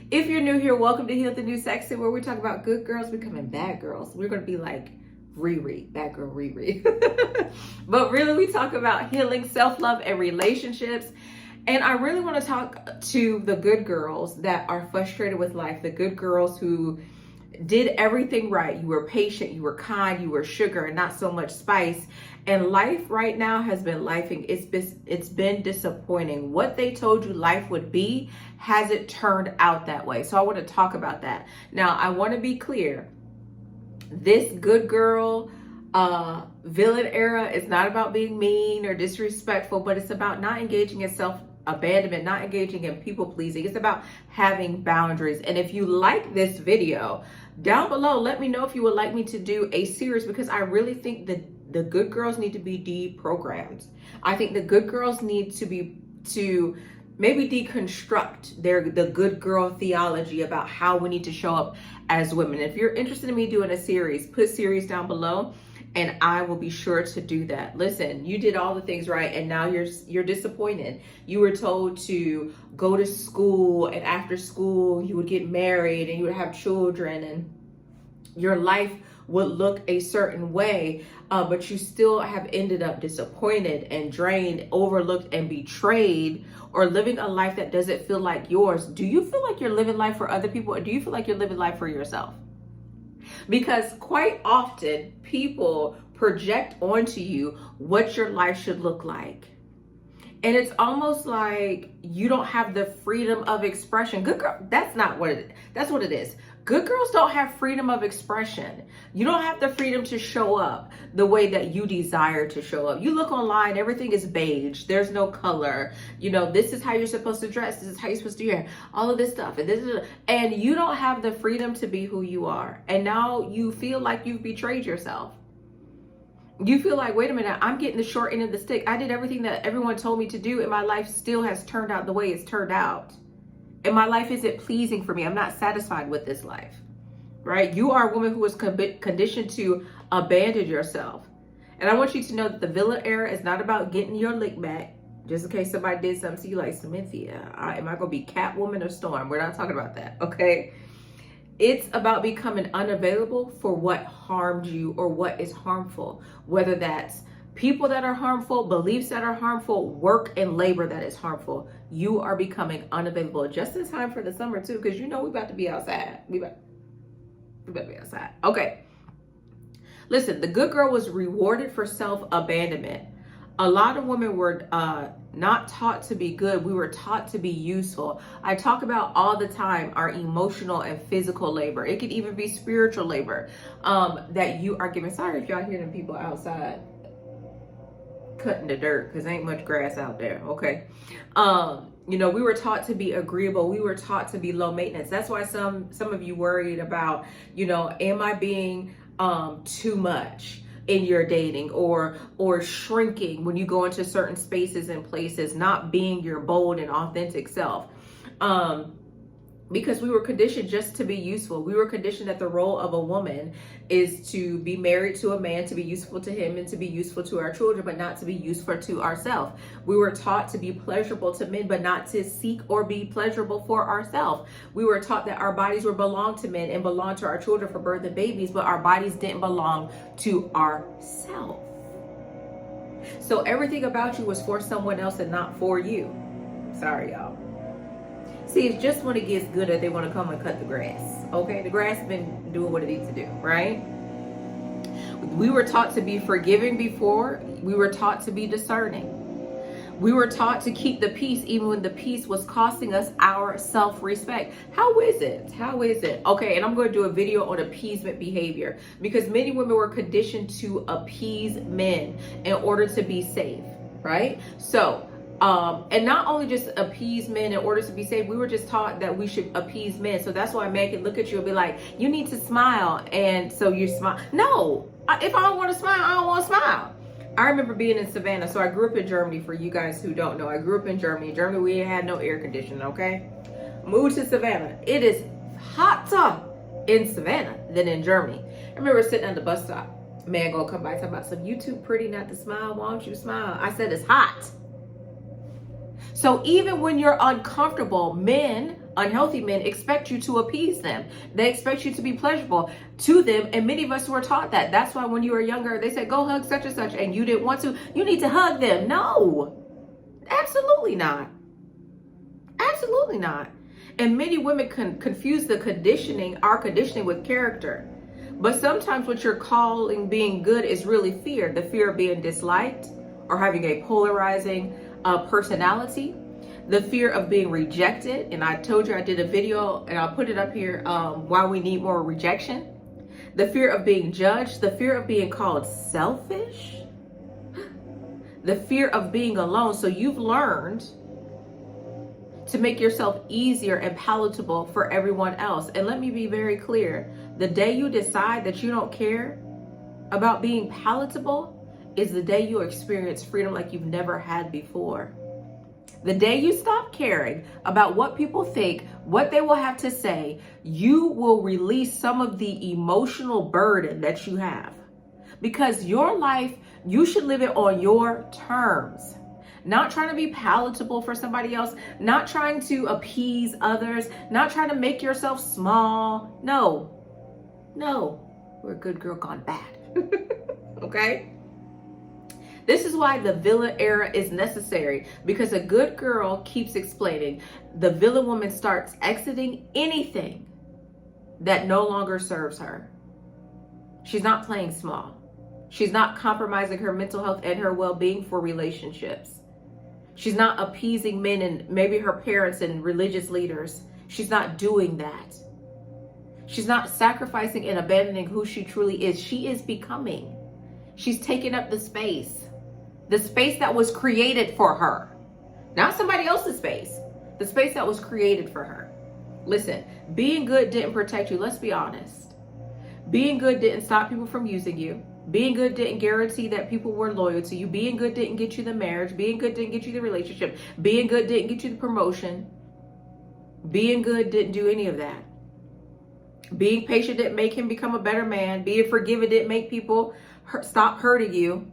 If you're new here, welcome to Heal the New Sexy, where we talk about good girls becoming bad girls. We're going to be like Riri, bad girl Riri. But really, we talk about healing, self-love, and relationships. And I really want to talk to the good girls that are frustrated with life, the good girls who did everything right. You were patient, you were kind, you were sugar and not so much spice. And life right now has been lifing. It's been disappointing. What they told you life would be hasn't turned out that way. So I want to talk about that. Now, I want to be clear. This good girl villain era is not about being mean or disrespectful, but it's about not engaging in self-abandonment, not engaging in people pleasing. It's about having boundaries. And if you like this video, down below, let me know if you would like me to do a series, because I really think that the good girls need to be deprogrammed. I think the good girls need to maybe deconstruct the good girl theology about how we need to show up as women. If you're interested in me doing a series, put series down below and I will be sure to do that. Listen, you did all the things right and now you're disappointed. You were told to go to school, and after school you would get married and you would have children and your life would look a certain way, but you still have ended up disappointed and drained, overlooked and betrayed, or living a life that doesn't feel like yours. Do you feel like you're living life for other people, or do you feel like you're living life for yourself? Because quite often people project onto you what your life should look like. And it's almost like you don't have the freedom of expression. Good girl, that's not what it is. That's what it is. Good girls don't have freedom of expression. You don't have the freedom to show up the way that you desire to show up. You look online, everything is beige. There's no color. You know, this is how you're supposed to dress. This is how you're supposed to do your hair. All of this stuff. And you don't have the freedom to be who you are. And now you feel like you've betrayed yourself. You feel like, wait a minute, I'm getting the short end of the stick. I did everything that everyone told me to do, and my life still has turned out the way it's turned out. And my life isn't pleasing for me. I'm not satisfied with this life, right? You are a woman who was conditioned to abandon yourself. And I want you to know that the villain era is not about getting your lick back. Just in case somebody did something to you, like, Cynthia, am I going to be Catwoman or Storm? We're not talking about that, okay? It's about becoming unavailable for what harmed you or what is harmful, whether that's people that are harmful, beliefs that are harmful, work and labor that is harmful. You are becoming unavailable just in time for the summer too, because you know we're about to be outside. We about to be outside. Okay. Listen, the good girl was rewarded for self-abandonment. A lot of women were not taught to be good. We were taught to be useful. I talk about all the time our emotional and physical labor. It could even be spiritual labor that you are giving. Sorry if y'all hearing people outside cutting the dirt, because ain't much grass out there, okay? You know, we were taught to be agreeable. We were taught to be low maintenance. That's why some of you worried about, you know, am I being too much in your dating, or shrinking when you go into certain spaces and places, not being your bold and authentic self. Because we were conditioned just to be useful. We were conditioned that the role of a woman is to be married to a man, to be useful to him and to be useful to our children, but not to be useful to ourselves. We were taught to be pleasurable to men, but not to seek or be pleasurable for ourselves. We were taught that our bodies were belong to men and belong to our children for birth and babies, but our bodies didn't belong to ourselves. So everything about you was for someone else and not for you. Sorry, y'all. See, it's just when it gets good that they want to come and cut the grass. Okay, the grass has been doing what it needs to do, right? We were taught to be forgiving before. We were taught to be discerning. We were taught to keep the peace even when the peace was costing us our self-respect. How is it? How is it? Okay, and I'm going to do a video on appeasement behavior, because many women were conditioned to appease men in order to be safe, right? So, and not only just appease men in order to be safe, we were just taught that we should appease men. So that's why a man can look at you and be like, you need to smile. And so you smile. No, if I don't want to smile, I don't want to smile. I remember being in Savannah. So I grew up in Germany. For you guys who don't know, I grew up in Germany. In Germany, we had no air conditioning, okay? Moved to Savannah. It is hotter in Savannah than in Germany. I remember sitting at the bus stop. Man gonna come by talking about, some you too pretty not to smile. Why don't you smile? I said, it's hot. So even when you're uncomfortable, men unhealthy men expect you to appease them. They expect you to be pleasurable to them. And many of us were taught that. That's why when you were younger, they said, go hug such and such, and you didn't want to. You need to hug them. No, absolutely not. Absolutely not. And many women confuse the conditioning, our conditioning, with character. But sometimes what you're calling being good is really fear. The fear of being disliked or having a polarizing personality. The fear of being rejected. And I told you I did a video, and I'll put it up here, why we need more rejection. The fear of being judged. The fear of being called selfish. The fear of being alone. So you've learned to make yourself easier and palatable for everyone else. And let me be very clear. The day you decide that you don't care about being palatable is the day you experience freedom like you've never had before. The day you stop caring about what people think, what they will have to say, you will release some of the emotional burden that you have. Because your life, you should live it on your terms. Not trying to be palatable for somebody else, not trying to appease others, not trying to make yourself small. No, we're a good girl gone bad. Okay? This is why the villain era is necessary, because a good girl keeps explaining. The villain woman starts exiting anything that no longer serves her. She's not playing small. She's not compromising her mental health and her well-being for relationships. She's not appeasing men and maybe her parents and religious leaders. She's not doing that. She's not sacrificing and abandoning who she truly is. She is becoming. She's taking up the space that was created for her. Not somebody else's space. The space that was created for her. Listen, being good didn't protect you. Let's be honest. Being good didn't stop people from using you. Being good didn't guarantee that people were loyal to you. Being good didn't get you the marriage. Being good didn't get you the relationship. Being good didn't get you the promotion. Being good didn't do any of that. Being patient didn't make him become a better man. Being forgiving didn't make people stop hurting you.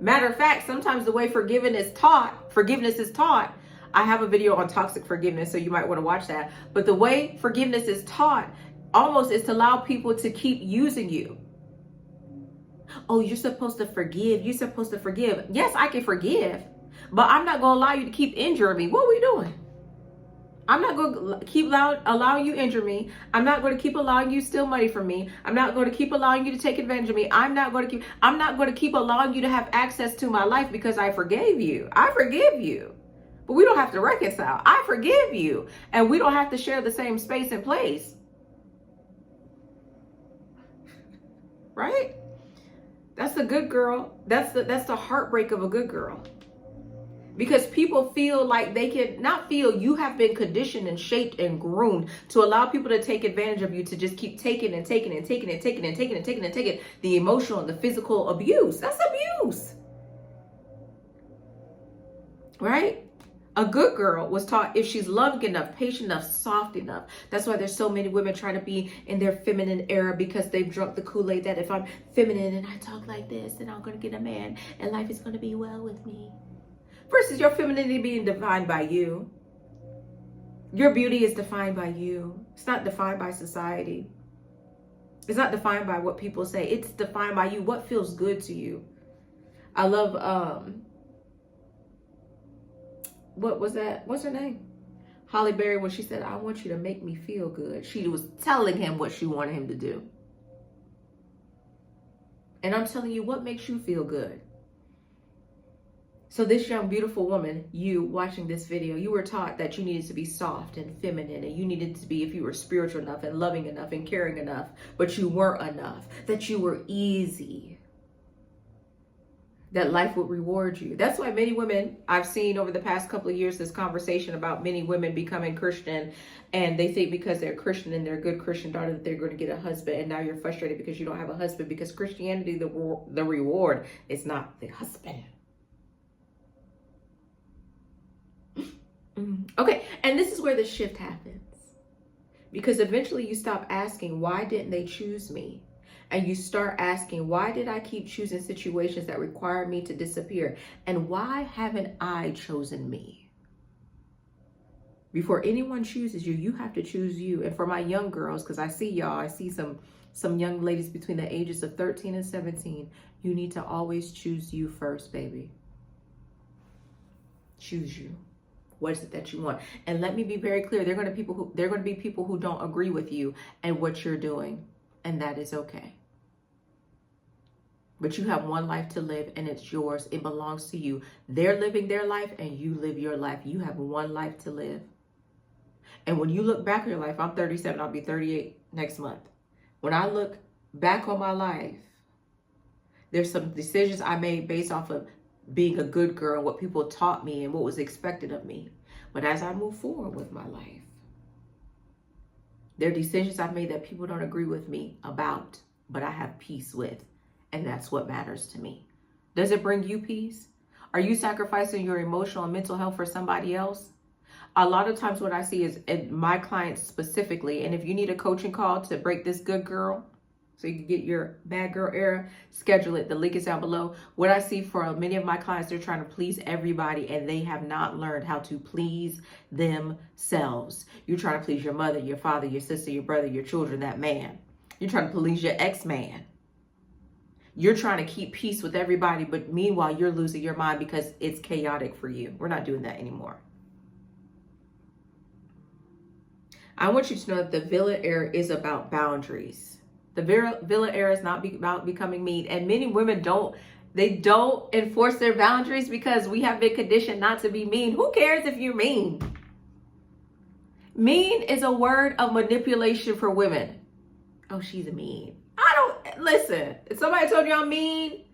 Matter of fact, sometimes the way forgiveness is taught. I have a video on toxic forgiveness, so you might want to watch that. But the way forgiveness is taught almost is to allow people to keep using you. Oh, you're supposed to forgive. You're supposed to forgive. Yes, I can forgive, but I'm not going to allow you to keep injuring me. What are we doing? I'm not going to keep allowing you to injure me. I'm not going to keep allowing you to steal money from me. I'm not going to keep allowing you to take advantage of me. I'm not going to keep allowing you to have access to my life because I forgave you. I forgive you, but we don't have to reconcile. I forgive you, and we don't have to share the same space and place. Right? That's the good girl. That's the heartbreak of a good girl. Because people feel like they can not feel you have been conditioned and shaped and groomed to allow people to take advantage of you, to just keep taking the emotional and the physical abuse. That's abuse. Right? A good girl was taught if she's loving enough, patient enough, soft enough. That's why there's so many women trying to be in their feminine era, because they've drunk the Kool-Aid that if I'm feminine and I talk like this, then I'm going to get a man and life is going to be well with me. Versus your femininity being defined by you. Your beauty is defined by you. It's not defined by society. It's not defined by what people say. It's defined by you. What feels good to you. I love, what was that? What's her name? Holly Berry, when she said, I want you to make me feel good. She was telling him what she wanted him to do. And I'm telling you, what makes you feel good? So this young, beautiful woman, you watching this video, you were taught that you needed to be soft and feminine, and you needed to be, if you were spiritual enough and loving enough and caring enough, but you weren't enough, that you were easy, that life would reward you. That's why many women, I've seen over the past couple of years, this conversation about many women becoming Christian, and they think because they're Christian and they're a good Christian daughter that they're going to get a husband, and now you're frustrated because you don't have a husband, because Christianity, the reward is not the husband. Okay, and this is where the shift happens. Because eventually you stop asking, why didn't they choose me? And you start asking, why did I keep choosing situations that require me to disappear? And why haven't I chosen me? Before anyone chooses you, you have to choose you. And for my young girls, because I see y'all, I see some young ladies between the ages of 13 and 17, you need to always choose you first, baby. Choose you. What is it that you want? And let me be very clear, there are going to be people who don't agree with you and what you're doing, and that is okay. But you have one life to live, and it's yours. It belongs to you. They're living their life, and you live your life. You have one life to live. And when you look back on your life, I'm 37, I'll be 38 next month. When I look back on my life, there's some decisions I made based off of being a good girl, what people taught me and what was expected of me. But as I move forward with my life, there are decisions I've made that people don't agree with me about, but I have peace with. And that's what matters to me. Does it bring you peace? Are you sacrificing your emotional and mental health for somebody else? A lot of times what I see is, in my clients specifically, and if you need a coaching call to break this good girl, so you can get your bad girl era, schedule it. The link is down below. What I see for many of my clients, they're trying to please everybody, and they have not learned how to please themselves. You're trying to please your mother, your father, your sister, your brother, your children, that man. You're trying to please your ex-man. You're trying to keep peace with everybody, but meanwhile, you're losing your mind because it's chaotic for you. We're not doing that anymore. I want you to know that the Villian era is about boundaries. The Villian era is not about becoming mean. And many women don't enforce their boundaries because we have been conditioned not to be mean. Who cares if you're mean? Mean is a word of manipulation for women. Oh, she's mean. Listen, if somebody told you I'm mean,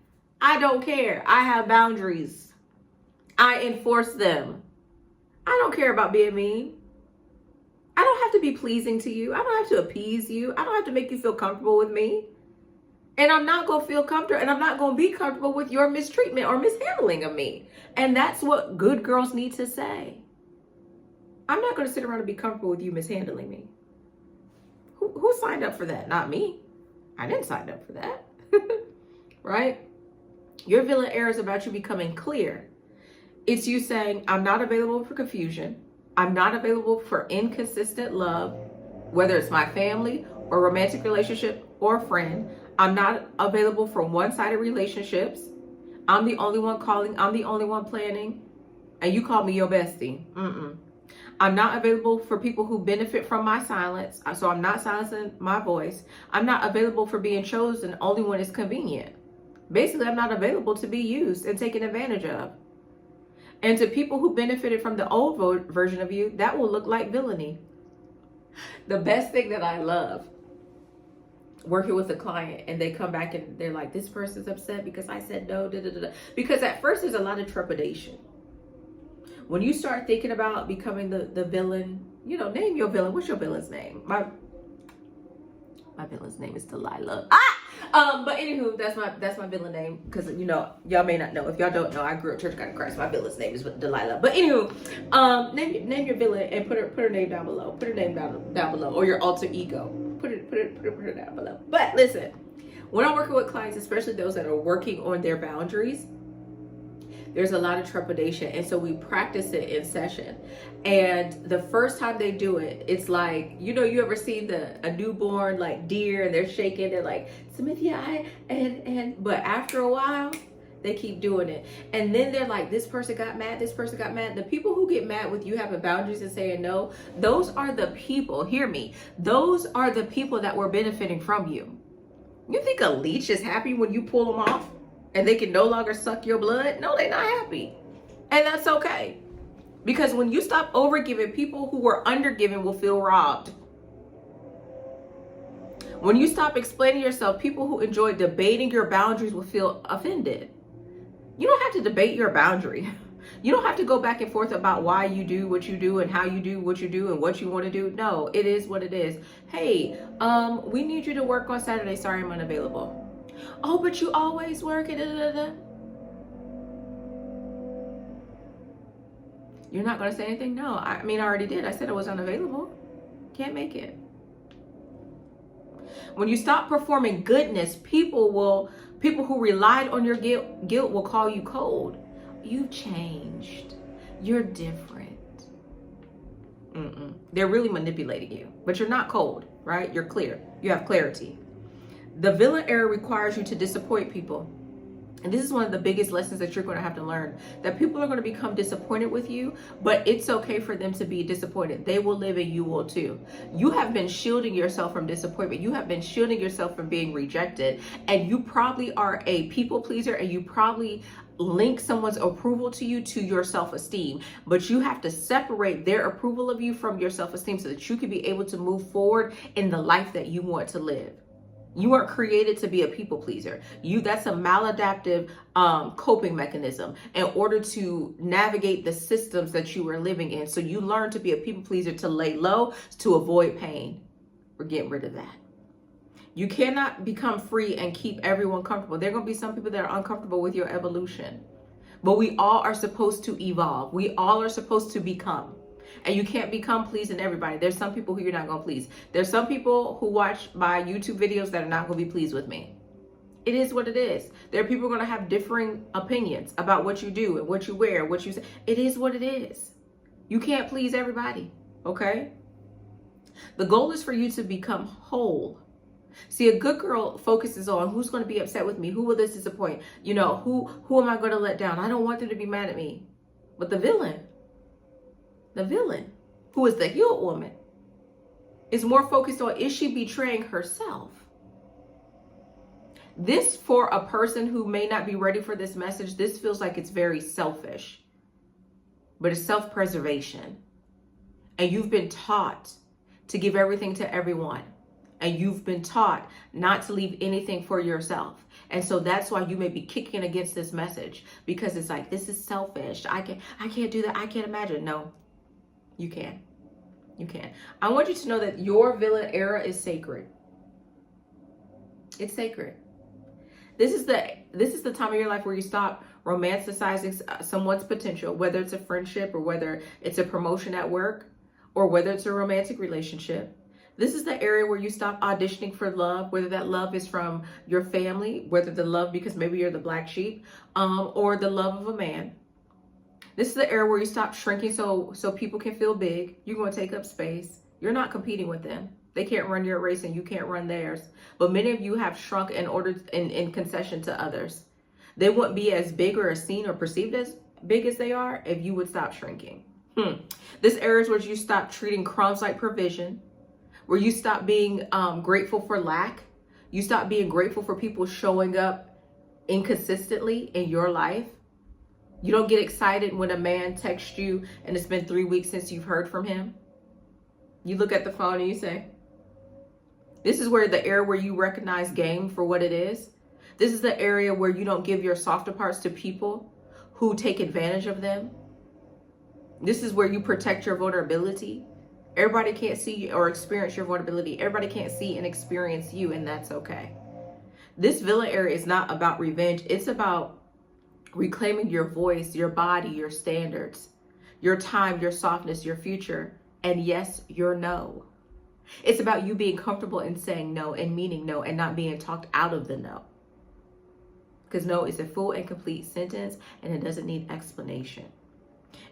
I don't care. I have boundaries. I enforce them. I don't care about being mean. I don't have to be pleasing to you. I don't have to appease you. I don't have to make you feel comfortable with me. And I'm not going to feel comfortable, and I'm not going to be comfortable with your mistreatment or mishandling of me. And that's what good girls need to say. I'm not going to sit around and be comfortable with you mishandling me. Who signed up for that? Not me. I didn't sign up for that. Right? Your Villian era is about you becoming clear. It's you saying, I'm not available for confusion. I'm not available for inconsistent love, whether it's my family or romantic relationship or friend. I'm not available for one-sided relationships. I'm the only one calling. I'm the only one planning. And you call me your bestie. I'm not available for people who benefit from my silence. So I'm not silencing my voice. I'm not available for being chosen only when it's convenient. Basically, I'm not available to be used and taken advantage of. And to people who benefited from the old version of you, that will look like villainy. The best thing that I love, working with a client and they come back and they're like, this person's upset because I said no, Because at first there's a lot of trepidation. When you start thinking about becoming the villain, name your villain. What's your villain's name? My villain's name is Delilah. But anywho, that's my villain name, because y'all may not know. If y'all don't know, I grew up Church of God in Christ. My villain's name is Delilah. But anywho, name your villain and put her name down below. Put her name down below, or your alter ego. Put her down below. But listen, when I'm working with clients, especially those that are working on their boundaries, there's a lot of trepidation, and so we practice it in session. And the first time they do it, it's like, you ever see a newborn like deer, and they're shaking, they're like, Samithia, but after a while, they keep doing it. And then they're like, this person got mad, this person got mad. The people who get mad with you having boundaries and saying no, those are the people, hear me, those are the people that were benefiting from you. You think a leech is happy when you pull them off and they can no longer suck your blood? No, they're not happy. And that's okay. Because when you stop overgiving, people who were undergiving will feel robbed. When you stop explaining yourself, people who enjoy debating your boundaries will feel offended. You don't have to debate your boundary. You don't have to go back and forth about why you do what you do and how you do what you do and what you want to do. No, it is what it is. Hey, we need you to work on Saturday. Sorry, I'm unavailable. Oh, but you always work. You're not going to say anything? No, I already did. I said I was unavailable. Can't make it. When you stop performing goodness, people who relied on your guilt will call you cold. You've changed. You're different. They're really manipulating you, but you're not cold, right? You're clear. You have clarity. The villain era requires you to disappoint people. And this is one of the biggest lessons that you're going to have to learn, that people are going to become disappointed with you, but it's okay for them to be disappointed. They will live and you will too. You have been shielding yourself from disappointment. You have been shielding yourself from being rejected. And you probably are a people pleaser, and you probably link someone's approval to you to your self-esteem. But you have to separate their approval of you from your self-esteem so that you can be able to move forward in the life that you want to live. You aren't created to be a people pleaser. That's a maladaptive coping mechanism in order to navigate the systems that you are living in. So you learn to be a people pleaser to lay low, to avoid pain. We're getting rid of that. You cannot become free and keep everyone comfortable. There are going to be some people that are uncomfortable with your evolution. But we all are supposed to evolve. We all are supposed to become. And you can't become pleasing everybody. There's some people who you're not going to please. There's some people who watch my YouTube videos that are not going to be pleased with me. It is what it is. There are people going to have differing opinions about what you do and what you wear, what you say. It is what it is. You can't please everybody, okay? The goal is for you to become whole. See, a good girl focuses on who's going to be upset with me. Who will this disappoint? You know, who am I going to let down? I don't want them to be mad at me. But the villain, who is the healed woman, is more focused on, is she betraying herself? This, for a person who may not be ready for this message, this feels like it's very selfish, but it's self-preservation. And you've been taught to give everything to everyone. And you've been taught not to leave anything for yourself. And so that's why you may be kicking against this message, because it's like, this is selfish. I can't do that. I can't imagine. No. You can. You can. I want you to know that your villain era is sacred. It's sacred. This is the time of your life where you stop romanticizing someone's potential, whether it's a friendship or whether it's a promotion at work or whether it's a romantic relationship. This is the area where you stop auditioning for love, whether that love is from your family, whether the love because maybe you're the black sheep, or the love of a man. This is the area where you stop shrinking so people can feel big. You're going to take up space. You're not competing with them. They can't run your race and you can't run theirs. But many of you have shrunk in order in concession to others. They wouldn't be as big or as seen or perceived as big as they are if you would stop shrinking. This area is where you stop treating crumbs like provision, where you stop being grateful for lack. You stop being grateful for people showing up inconsistently in your life. You don't get excited when a man texts you and it's been 3 weeks since you've heard from him. You look at the phone and you say, this is where the area where you recognize game for what it is. This is the area where you don't give your softer parts to people who take advantage of them. This is where you protect your vulnerability. Everybody can't see or experience your vulnerability. Everybody can't see and experience you, and that's okay. This villain area is not about revenge. It's about reclaiming your voice, your body, your standards, your time, your softness, your future, and yes, your no. It's about you being comfortable in saying no and meaning no and not being talked out of the no. Because no is a full and complete sentence and it doesn't need explanation.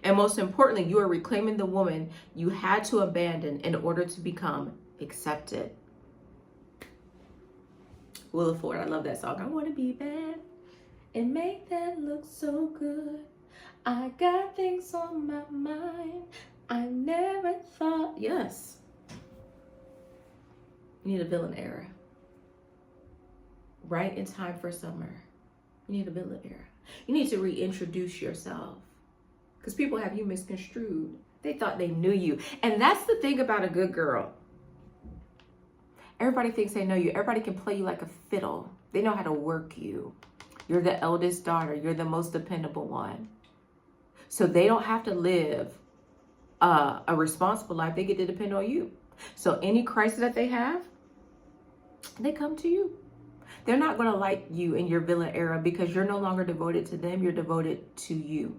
And most importantly, you are reclaiming the woman you had to abandon in order to become accepted. Willa Ford, I love that song. I want to be bad and make that look so good. I got things on my mind I never thought. Yes. You need a villain era. Right in time for summer. You need a villain era. You need to reintroduce yourself. Because people have you misconstrued. They thought they knew you. And that's the thing about a good girl. Everybody thinks they know you. Everybody can play you like a fiddle. They know how to work you. You're the eldest daughter. You're the most dependable one. So they don't have to live a responsible life. They get to depend on you. So any crisis that they have, they come to you. They're not going to like you in your villain era because you're no longer devoted to them. You're devoted to you.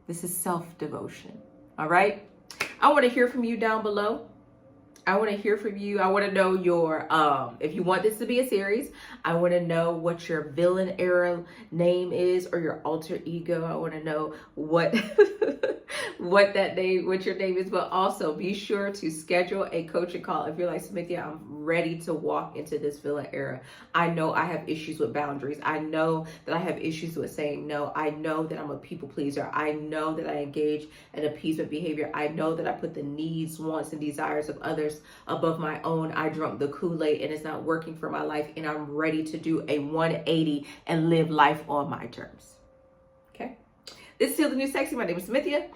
This is self-devotion. All right. I want to hear from you down below. I want to hear from you. I want to know your, if you want this to be a series, I want to know what your villain era name is or your alter ego. I want to know what, what your name is, but also be sure to schedule a coaching call. If you're like, Smithia, I'm ready to walk into this villain era. I know I have issues with boundaries. I know that I have issues with saying no. I know that I'm a people pleaser. I know that I engage in appeasement behavior. I know that I put the needs, wants, and desires of others above my own. I drunk the Kool-Aid and it's not working for my life, and I'm ready to do a 180 and live life on my terms. Okay? This is Heal the New Sexy. My name is Smithia.